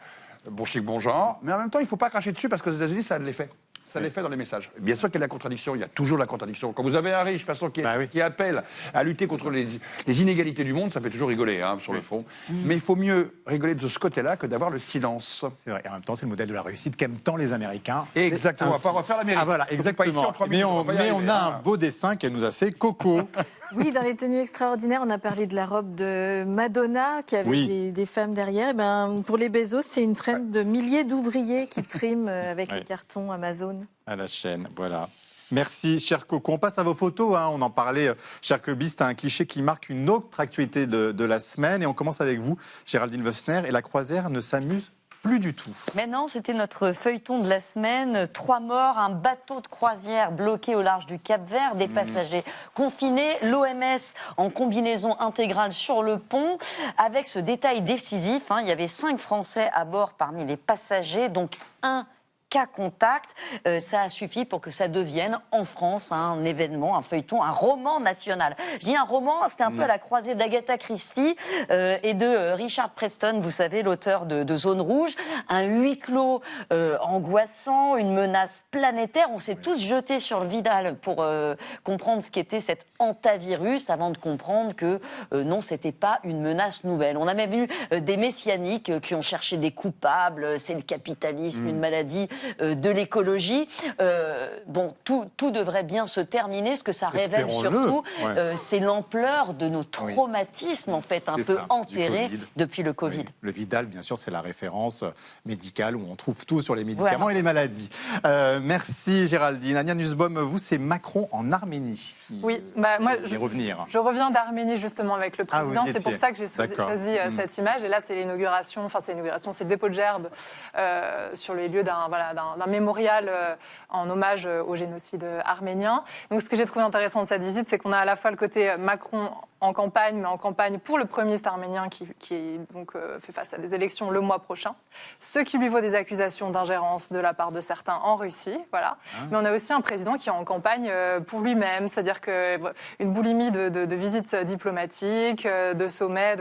S7: bon chic, bon genre, mais en même temps, il ne faut pas cracher dessus parce qu'aux États-Unis, ça a de l'effet. ça les fait dans les messages. Bien sûr qu'il y a la contradiction, il y a toujours la contradiction. Quand vous avez un riche, de façon, qui appelle à lutter contre les inégalités du monde, ça fait toujours rigoler, sur le fond. Mais il faut mieux rigoler de ce côté-là que d'avoir le silence.
S15: C'est vrai, et en même temps, c'est le modèle de la réussite qu'aiment tant les Américains.
S7: Exactement, on va pas refaire l'Amérique.
S15: Ah voilà, exactement. Mais on a un beau dessin qu'elle nous a fait, Coco.
S4: Oui, dans les tenues extraordinaires, on a parlé de la robe de Madonna, qui avait des femmes derrière. Et pour les Bezos, c'est une traîne de milliers d'ouvriers qui triment avec les cartons Amazon.
S1: À la chaîne, voilà. Merci, cher Coco. On passe à vos photos. On en parlait, cher Clubby. C'est un cliché qui marque une autre actualité de la semaine. Et on commence avec vous, Géraldine Wössner. Et la croisière ne s'amuse plus du tout.
S10: Mais non, c'était notre feuilleton de la semaine. 3 morts, un bateau de croisière bloqué au large du Cap-Vert, des passagers confinés, l'OMS en combinaison intégrale sur le pont. Avec ce détail décisif, il y avait 5 Français à bord parmi les passagers, donc un cas contact, ça a suffi pour que ça devienne en France un événement, un feuilleton, un roman national. Je dis un roman, c'était un peu à la croisée d'Agatha Christie et de Richard Preston, vous savez, l'auteur de Zone Rouge. Un huis clos angoissant, une menace planétaire. On s'est tous jetés sur le Vidal pour comprendre ce qu'était cet hantavirus avant de comprendre que non, c'était pas une menace nouvelle. On a même eu des messianiques qui ont cherché des coupables, c'est le capitalisme, une maladie de l'écologie. Tout devrait bien se terminer. Ce que ça révèle surtout, c'est l'ampleur de nos traumatismes, en fait, un peu enterrés depuis le Covid.
S1: Oui. Le Vidal, bien sûr, c'est la référence médicale où on trouve tout sur les médicaments et les maladies. Merci, Géraldine. Ania Nussbaum, vous, c'est Macron en Arménie.
S8: Moi, je reviens d'Arménie, justement, avec le président. C'est pour ça que j'ai choisi cette image. Et là, c'est l'inauguration, c'est le dépôt de gerbe sur les lieux d'un mémorial en hommage au génocide arménien. Donc, ce que j'ai trouvé intéressant de cette visite, c'est qu'on a à la fois le côté Macron en campagne, mais en campagne pour le Premier ministre arménien qui fait face à des élections le mois prochain, ce qui lui vaut des accusations d'ingérence de la part de certains en Russie. Voilà. Mais on a aussi un président qui est en campagne pour lui-même, c'est-à-dire qu'une boulimie de visites diplomatiques, de sommets,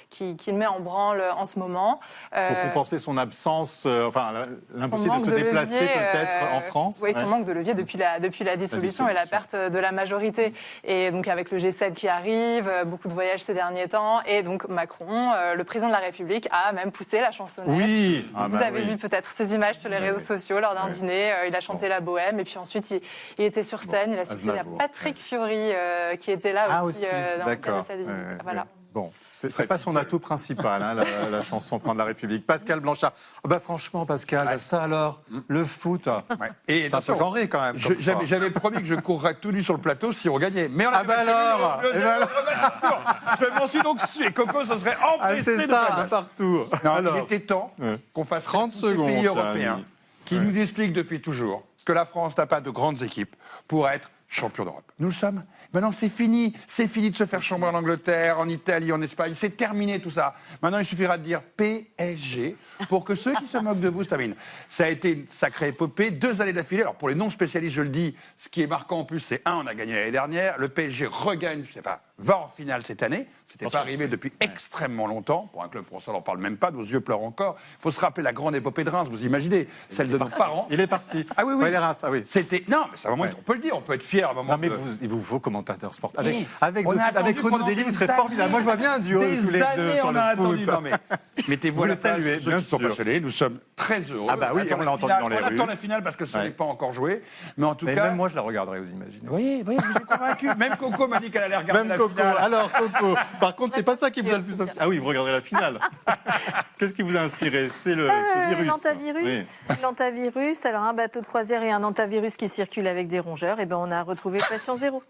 S8: qui le met en branle en ce moment.
S1: Pour compenser son absence, l'impossibilité de se déplacer peut-être en France.
S8: Oui, son manque de levier depuis la dissolution et la perte de la majorité. Et donc avec le G7 qui arrive, beaucoup de voyages ces derniers temps, et donc Macron, le président de la République, a même poussé la chansonnette.
S1: Oui.
S8: Vous avez vu peut-être ces images sur les réseaux sociaux lors d'un dîner, il a chanté la bohème, et puis ensuite il était sur scène, il a succédé à Patrick Fiori qui était là aussi dans le cadre de sa visite. Voilà.
S1: Bon, c'est pas son atout principal, la chanson Prendre la République. Pascal Blanchard. Franchement, Pascal, ça alors, le foot,
S7: et
S1: ça peut genrer quand même.
S7: J'avais promis que je courrais tout nu sur le plateau si on gagnait. Mais on a je m'en suis donc su. Et Coco se serait empressé de faire
S1: partout.
S7: Il était temps qu'on fasse
S1: 30 secondes,
S7: pays européens qui nous expliquent depuis toujours que la France n'a pas de grandes équipes pour être champion d'Europe. Nous le sommes. Maintenant, c'est fini. C'est fini de se faire chambrer en Angleterre, en Italie, en Espagne. C'est terminé tout ça. Maintenant, il suffira de dire PSG pour que ceux qui se moquent de vous se terminent. Ça a été une sacrée épopée, 2 années d'affilée. Alors, pour les non-spécialistes, je le dis, ce qui est marquant en plus, c'est on a gagné l'année dernière. Le PSG regagne, va en finale cette année. C'était pas arrivé depuis extrêmement longtemps. Pour un club français, on n'en parle même pas. Nos yeux pleurent encore. Il faut se rappeler la grande épopée de Reims. Vous imaginez celle de nos parents.
S1: Il est parti.
S7: Ah oui.
S1: Oui.
S7: C'était non, mais ça, on peut le dire. On peut être fier à un moment.
S1: Non, mais il vous faut commentateur sport. Avec Renaud Dely, vous serez formidable. Moi, je vois bien un duo tous les deux sur le foot.
S7: Non, mais mettez-vous à la place de ceux qui sont passionnés. Nous sommes très heureux.
S1: Ah bah oui, on l'a entendu dans les rues.
S7: On attend la finale parce que ce n'est pas encore joué. Mais en tout cas,
S1: même moi, je la regarderai, vous imaginez.
S7: Oui, vous êtes convaincu. Même Coco m'a dit qu'elle allait regarder la finale.
S1: Alors, Coco, par contre, c'est pas ça qui vous a le plus inspiré. Ah oui, vous regarderez la finale. Qu'est-ce qui vous a inspiré? C'est ce virus.
S4: L'antavirus. Alors, un bateau de croisière et un antavirus qui circule avec des rongeurs. Et on a retrouvé patient zéro.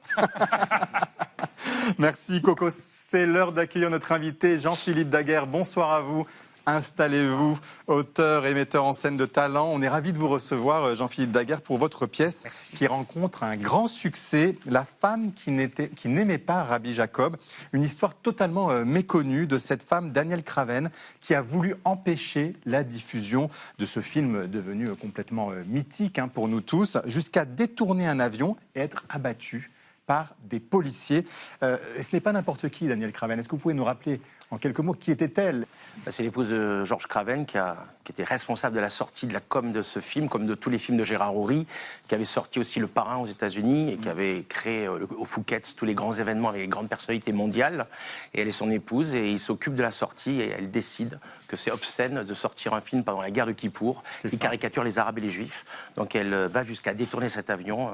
S1: Merci, Coco. C'est l'heure d'accueillir notre invité, Jean-Philippe Daguerre. Bonsoir à vous. Installez-vous, auteur et metteur en scène de talent. On est ravis de vous recevoir, Jean-Philippe Daguerre, pour votre pièce qui rencontre un grand succès, La femme qui n'aimait pas Rabbi Jacob. Une histoire totalement méconnue de cette femme, Danielle Craven, qui a voulu empêcher la diffusion de ce film devenu complètement mythique pour nous tous, jusqu'à détourner un avion et être abattue par des policiers. Ce n'est pas n'importe qui, Daniel Craven. Est-ce que vous pouvez nous rappeler en quelques mots qui était-elle?
S16: C'est l'épouse de Georges Craven qui était responsable de la sortie de la com de ce film, comme de tous les films de Gérard Houry, qui avait sorti aussi Le Parrain aux États-Unis et qui avait créé au Fouquet's tous les grands événements avec les grandes personnalités mondiales. Et elle est son épouse et il s'occupe de la sortie et elle décide que c'est obscène de sortir un film pendant la guerre de Kippour qui caricature les Arabes et les Juifs. Donc elle va jusqu'à détourner cet avion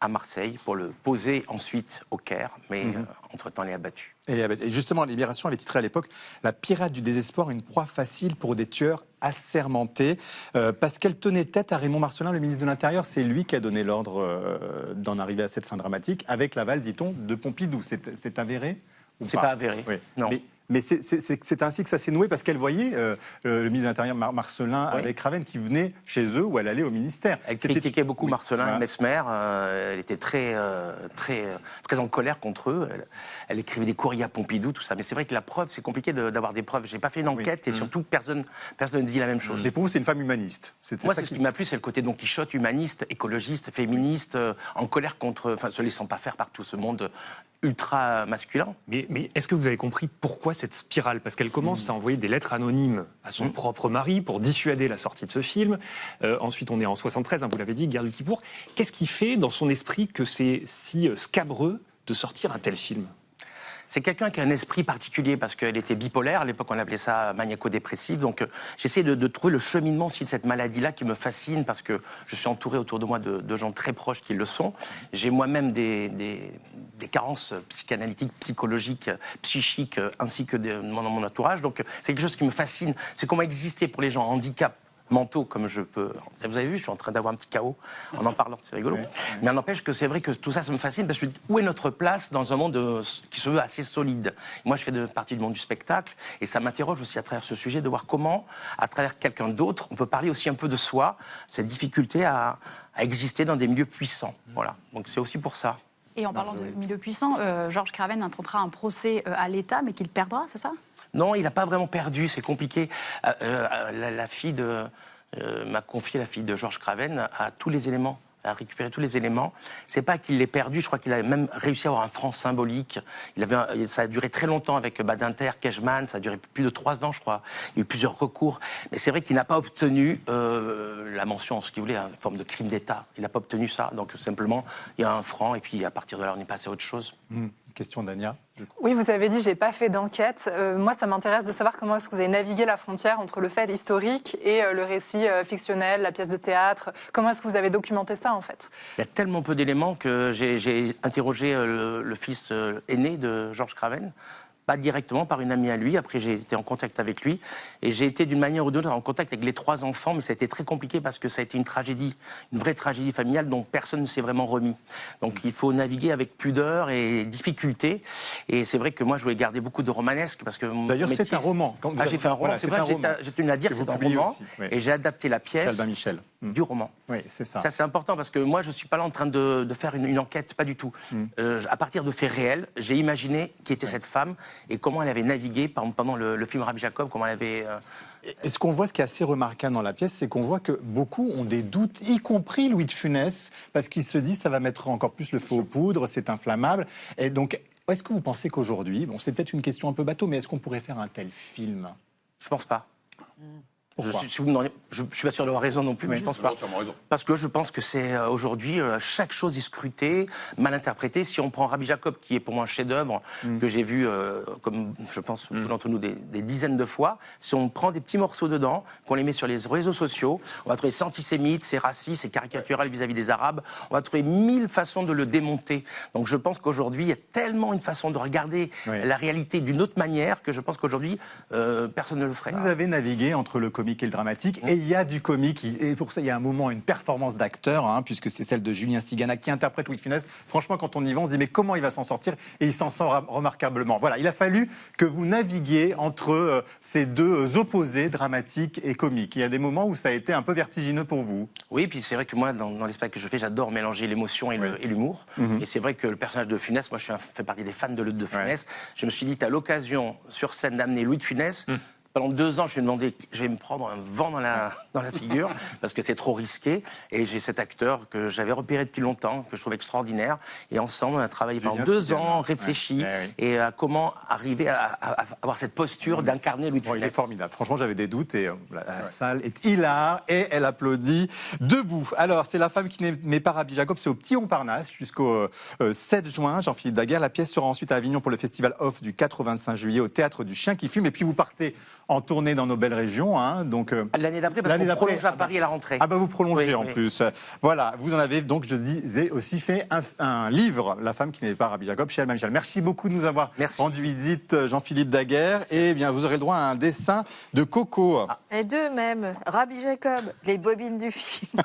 S16: à Marseille pour le poser ensuite au Caire, mais entre-temps elle est abattue.
S1: Et justement, Libération avait titré à l'époque « La pirate du désespoir, une proie facile pour des tueurs assermentés », parce qu'elle tenait tête à Raymond Marcellin, le ministre de l'Intérieur. C'est lui qui a donné l'ordre d'en arriver à cette fin dramatique, avec l'aval, dit-on, de Pompidou. C'est avéré ou
S16: C'est pas avéré,
S1: oui.
S16: Non.
S1: Mais c'est ainsi que ça s'est noué, parce qu'elle voyait le ministre de l'Intérieur Marcellin avec Craven qui venait chez eux ou elle allait au ministère.
S16: Elle critiquait beaucoup Marcellin et Mesmer. Elle était très en colère contre eux. Elle écrivait des courriers à Pompidou, tout ça. Mais c'est vrai que la preuve, c'est compliqué d'avoir des preuves. J'ai pas fait une enquête et surtout personne ne dit la même chose.
S1: Mais pour vous, c'est une femme humaniste.
S16: Moi, c'est ce qui m'a plu, c'est le côté Don Quichotte, humaniste, écologiste, féministe, en colère contre, se laissant pas faire par tout ce monde ultra masculin.
S5: Mais est-ce que vous avez compris pourquoi cette spirale? Parce qu'elle commence à envoyer des lettres anonymes à son propre mari pour dissuader la sortie de ce film. Ensuite, on est en 73, vous l'avez dit, guerre du Kippour. Qu'est-ce qui fait dans son esprit que c'est si scabreux de sortir un tel film?
S16: C'est quelqu'un qui a un esprit particulier parce qu'elle était bipolaire. À l'époque, on appelait ça maniaco-dépressive. Donc, j'essaie de trouver le cheminement aussi de cette maladie-là qui me fascine parce que je suis entouré autour de moi de gens très proches qui le sont. J'ai moi-même des carences psychanalytiques, psychologiques, psychiques, ainsi que dans mon entourage. Donc, c'est quelque chose qui me fascine. C'est comment exister pour les gens en handicap mentaux comme je peux. Vous avez vu, je suis en train d'avoir un petit chaos en parlant, c'est rigolo. Mais n'empêche que c'est vrai que tout ça, ça me fascine parce que où est notre place dans un monde qui se veut assez solide? Moi, je fais partie du monde du spectacle et ça m'interroge aussi à travers ce sujet de voir comment, à travers quelqu'un d'autre, on peut parler aussi un peu de soi, cette difficulté à exister dans des milieux puissants. Voilà, donc c'est aussi pour ça.
S9: Et en parlant de milieux puissants, Georges Craven intentera un procès à l'État, mais qu'il perdra, c'est ça?
S16: Non, il n'a pas vraiment perdu, c'est compliqué. La fille m'a confié, la fille de Georges Craven, a tous les éléments, a récupéré tous les éléments. C'est pas qu'il l'ait perdu, je crois qu'il a même réussi à avoir un franc symbolique. Ça a duré très longtemps avec Badinter, Kejman, ça a duré plus de 3 ans, je crois. Il y a eu plusieurs recours. Mais c'est vrai qu'il n'a pas obtenu la mention, ce qu'il voulait, en forme de crime d'État. Il n'a pas obtenu ça. Donc simplement, il y a un franc, et puis à partir de là, on est passé à autre chose.
S1: Question d'Ania.
S8: Oui, vous avez dit, j'ai pas fait d'enquête. Moi, ça m'intéresse de savoir comment est-ce que vous avez navigué la frontière entre le fait historique et le récit fictionnel, la pièce de théâtre. Comment est-ce que vous avez documenté ça, en fait?
S16: Il y a tellement peu d'éléments que j'ai interrogé le fils aîné de Georges Craven. Pas directement, par une amie à lui. Après, j'ai été en contact avec lui. Et j'ai été d'une manière ou d'une autre en contact avec les 3 enfants. Mais ça a été très compliqué parce que ça a été une tragédie, une vraie tragédie familiale dont personne ne s'est vraiment remis. Donc il faut naviguer avec pudeur et difficulté. Et c'est vrai que moi, je voulais garder beaucoup de romanesque. Parce que
S1: d'ailleurs, c'est un roman.
S16: J'ai fait un roman. C'est vrai que j'ai tenu à dire que c'est un roman.
S1: Aussi, oui.
S16: Et j'ai adapté la pièce
S1: Michel.
S16: Du roman.
S1: Oui, c'est ça.
S16: Ça, c'est important parce que moi, je ne suis pas là en train de faire une enquête, pas du tout. À partir de faits réels, j'ai imaginé qui était cette femme et comment elle avait navigué pendant le film Rabbi Jacob, comment elle avait...
S1: Et ce qu'on voit, ce qui est assez remarquable dans la pièce, c'est qu'on voit que beaucoup ont des doutes, y compris Louis de Funès, parce qu'ils se disent ça va mettre encore plus le feu aux poudres, c'est inflammable. Et donc, est-ce que vous pensez qu'aujourd'hui, bon, c'est peut-être une question un peu bateau, mais est-ce qu'on pourrait faire un tel film?
S16: Je pense pas.
S1: Pourquoi?
S16: Je suis pas sûr d'avoir raison non plus, mais je pense pas. Parce que je pense que c'est aujourd'hui, chaque chose est scrutée, mal interprétée. Si on prend Rabbi Jacob, qui est pour moi un chef-d'œuvre, que j'ai vu, comme je pense d'entre nous, des dizaines de fois, si on prend des petits morceaux dedans, qu'on les met sur les réseaux sociaux, on va trouver c'est antisémite, c'est raciste, c'est caricatural vis-à-vis des Arabes. On va trouver 1000 façons de le démonter. Donc je pense qu'aujourd'hui, il y a tellement une façon de regarder la réalité d'une autre manière que je pense qu'aujourd'hui, personne ne le ferait.
S1: Vous avez navigué entre le comique et le dramatique, et il y a du comique, et pour ça il y a un moment, une performance d'acteur, puisque c'est celle de Julien Cigana qui interprète Louis de Funès. Franchement, quand on y va, on se dit mais comment il va s'en sortir, et il s'en sort remarquablement. Voilà, il a fallu que vous naviguiez entre ces deux opposés, dramatique et comique. Il y a des moments où ça a été un peu vertigineux pour vous.
S16: Oui, puis c'est vrai que moi, dans les spectacles que je fais, j'adore mélanger l'émotion et l'humour. Et c'est vrai que le personnage de Funès, moi je fais partie des fans de Funès. Je me suis dit, à l'occasion sur scène d'amener Louis de Funès, Pendant 2 ans, je me suis demandé, je vais me prendre un vent dans la figure, parce que c'est trop risqué. Et j'ai cet acteur que j'avais repéré depuis longtemps, que je trouve extraordinaire. Et ensemble, on a travaillé pendant 2 ans, réfléchi, et à comment arriver à avoir cette posture d'incarner Louis de Funès.
S1: Il est formidable. Franchement, j'avais des doutes et la salle est hilar et elle applaudit debout. Alors, c'est La femme qui n'aimait pas Rabbi Jacob, c'est au Petit Montparnasse jusqu'au 7 juin. Jean-Philippe Daguerre, la pièce sera ensuite à Avignon pour le festival Off du 4 au 25 juillet au Théâtre du Chien qui fume. Et puis, vous partez en tournée dans nos belles régions. Donc,
S16: l'année d'après, parce qu'on prolonge à Paris à la rentrée.
S1: Ah bah vous prolongez en plus. Voilà, vous en avez donc, je disais, aussi fait un livre, La femme qui n'aimait pas Rabbi Jacob, chez Albin Michel. Merci beaucoup de nous avoir rendu visite, Jean-Philippe Daguerre. Et bien, vous aurez le droit à un dessin de Coco.
S4: Et d'eux-mêmes, Rabbi Jacob, les bobines du film.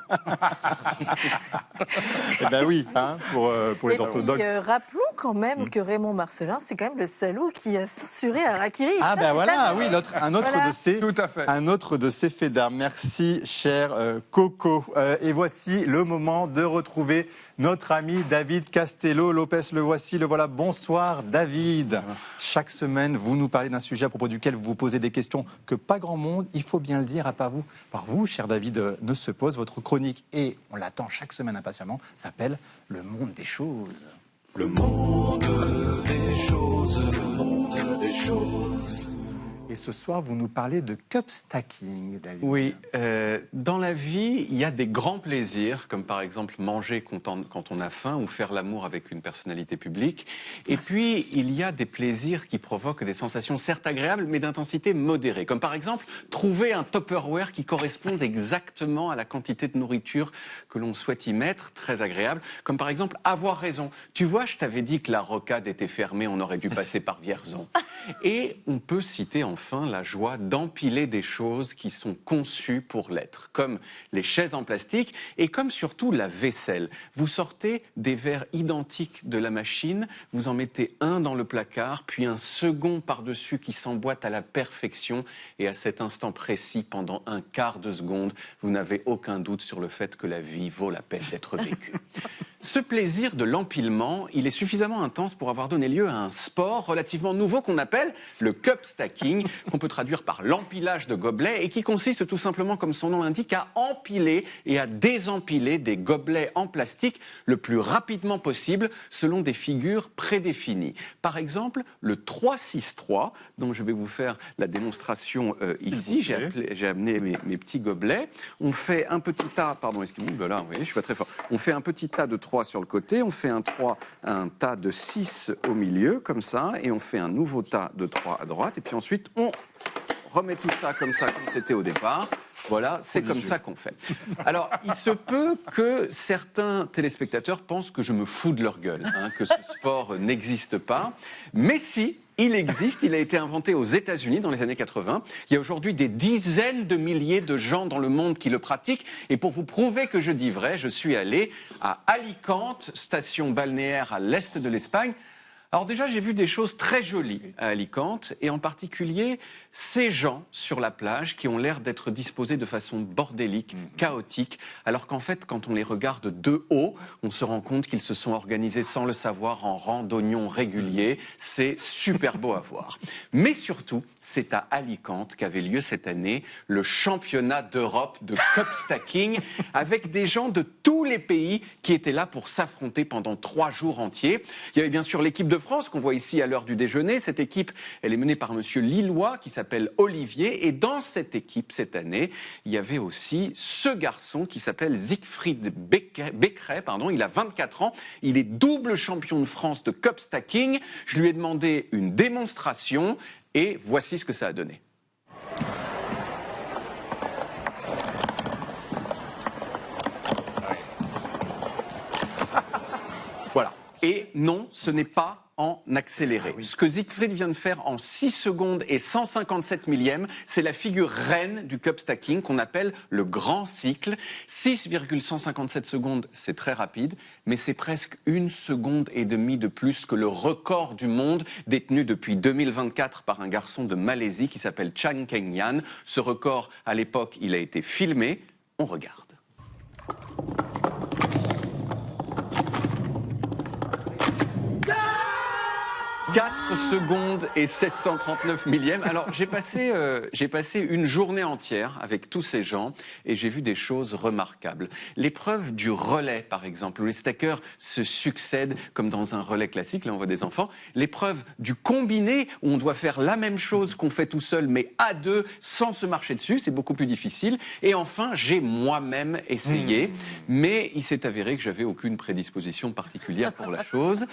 S1: Eh bien oui, pour les orthodoxes.
S4: Rappelons quand même que Raymond Marcellin, c'est quand même le salaud qui a censuré Harakiri.
S1: Ah ben voilà, oui, un autre de ces faits d'armes. Merci, cher Coco. Et voici le moment de retrouver notre ami David Castello-Lopez. Le voici, le voilà. Bonsoir, David. Chaque semaine, vous nous parlez d'un sujet à propos duquel vous vous posez des questions que pas grand monde, il faut bien le dire, à part vous, cher David, ne se pose. Votre chronique, et on l'attend chaque semaine impatiemment, s'appelle Le monde des choses.
S17: Le monde des choses, le monde des choses.
S1: Et ce soir, vous nous parlez de cup stacking, David.
S18: Oui, dans la vie, il y a des grands plaisirs, comme par exemple manger quand on a faim ou faire l'amour avec une personnalité publique. Et puis, il y a des plaisirs qui provoquent des sensations certes agréables, mais d'intensité modérée. Comme par exemple, trouver un Tupperware qui corresponde exactement à la quantité de nourriture que l'on souhaite y mettre, très agréable. Comme par exemple, avoir raison. Tu vois, je t'avais dit que la rocade était fermée, on aurait dû passer par Vierzon. Et on peut citer enfin la joie d'empiler des choses qui sont conçues pour l'être, comme les chaises en plastique et comme surtout la vaisselle. Vous sortez des verres identiques de la machine, vous en mettez un dans le placard, puis un second par-dessus qui s'emboîte à la perfection et à cet instant précis, pendant un quart de seconde, vous n'avez aucun doute sur le fait que la vie vaut la peine d'être vécue. Ce plaisir de l'empilement, il est suffisamment intense pour avoir donné lieu à un sport relativement nouveau qu'on appelle le cup stacking, qu'on peut traduire par l'empilage de gobelets et qui consiste tout simplement, comme son nom l'indique, à empiler et à désempiler des gobelets en plastique le plus rapidement possible selon des figures prédéfinies. Par exemple, le 3-6-3, dont je vais vous faire la démonstration ici. J'ai amené mes petits gobelets. On fait un petit tas, pardon, excusez-moi, là, vous voyez, je suis pas très fort. On fait un petit tas de 3 sur le côté, on fait un tas de 6 au milieu, comme ça, et on fait un nouveau tas de 3 à droite, et puis ensuite on remet tout ça comme c'était au départ. Voilà, c'est comme ça qu'on fait. Alors, il se peut que certains téléspectateurs pensent que je me fous de leur gueule, que ce sport n'existe pas, mais si. Il existe, il a été inventé aux États-Unis dans les années 80. Il y a aujourd'hui des dizaines de milliers de gens dans le monde qui le pratiquent. Et pour vous prouver que je dis vrai, je suis allé à Alicante, station balnéaire à l'est de l'Espagne. Alors déjà, j'ai vu des choses très jolies à Alicante, et en particulier ces gens sur la plage qui ont l'air d'être disposés de façon bordélique, chaotique, alors qu'en fait, quand on les regarde de haut, on se rend compte qu'ils se sont organisés sans le savoir en rangs d'oignons réguliers. C'est super beau à voir. Mais surtout, c'est à Alicante qu'avait lieu cette année le championnat d'Europe de cup stacking, avec des gens de tous les pays qui étaient là pour s'affronter pendant 3 jours entiers. Il y avait bien sûr l'équipe de France qu'on voit ici à l'heure du déjeuner. Cette équipe, elle est menée par un monsieur lillois qui s'appelle Olivier. Et dans cette équipe, cette année, il y avait aussi ce garçon qui s'appelle Siegfried Becqueret. Il a 24 ans. Il est double champion de France de cup stacking. Je lui ai demandé une démonstration et voici ce que ça a donné. Voilà. Et non, ce n'est pas en accéléré. Ce que Siegfried vient de faire en 6 secondes et 157 millièmes, c'est la figure reine du cup stacking qu'on appelle le grand cycle. 6,157 secondes, c'est très rapide, mais c'est presque 1 seconde et demie de plus que le record du monde détenu depuis 2024 par un garçon de Malaisie qui s'appelle Chan Keng-yan. Ce record, à l'époque, il a été filmé. On regarde. 4 secondes et 739 millièmes. Alors, j'ai passé une journée entière avec tous ces gens et j'ai vu des choses remarquables. L'épreuve du relais, par exemple, où les stackers se succèdent comme dans un relais classique, là on voit des enfants. L'épreuve du combiné, où on doit faire la même chose qu'on fait tout seul, mais à deux, sans se marcher dessus, c'est beaucoup plus difficile. Et enfin, j'ai moi-même essayé, mais il s'est avéré que j'avais aucune prédisposition particulière pour la chose.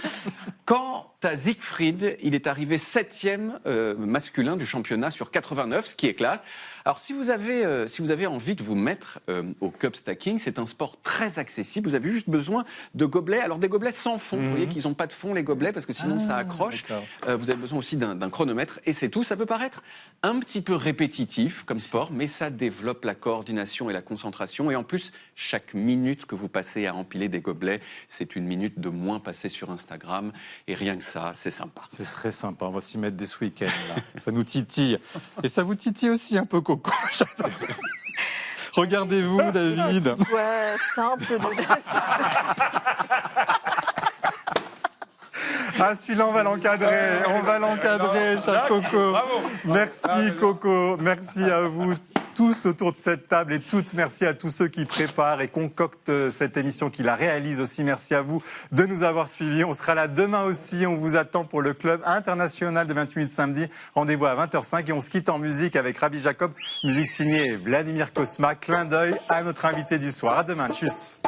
S18: Quant à Siegfried, il est arrivé 7e masculin du championnat sur 89, ce qui est classe. Alors, si vous avez envie de vous mettre au cup stacking, c'est un sport très accessible. Vous avez juste besoin de gobelets. Alors, des gobelets sans fond. Vous voyez qu'ils n'ont pas de fond, les gobelets, parce que sinon, ça accroche. Vous avez besoin aussi d'un chronomètre, et c'est tout. Ça peut paraître un petit peu répétitif comme sport, mais ça développe la coordination et la concentration. Et en plus, chaque minute que vous passez à empiler des gobelets, c'est une minute de moins passée sur Instagram. Et rien que ça, c'est sympa.
S1: C'est très sympa. On va s'y mettre dès ce week-end, là. Ça nous titille. Et ça vous titille aussi un peu, Coco. Regardez-vous, David.
S4: Ouais, simple de David.
S1: Ah, celui-là, on va l'encadrer. On va l'encadrer, cher Coco. Merci, Coco. Merci à vous tous autour de cette table et toutes. Merci à tous ceux qui préparent et concoctent cette émission, qui la réalisent aussi. Merci à vous de nous avoir suivis. On sera là demain aussi. On vous attend pour le club international de 28 minutes samedi. Rendez-vous à 20h05 et on se quitte en musique avec Rabbi Jacob. Musique signée Vladimir Kosma. Clin d'œil à notre invité du soir. À demain. Tchuss.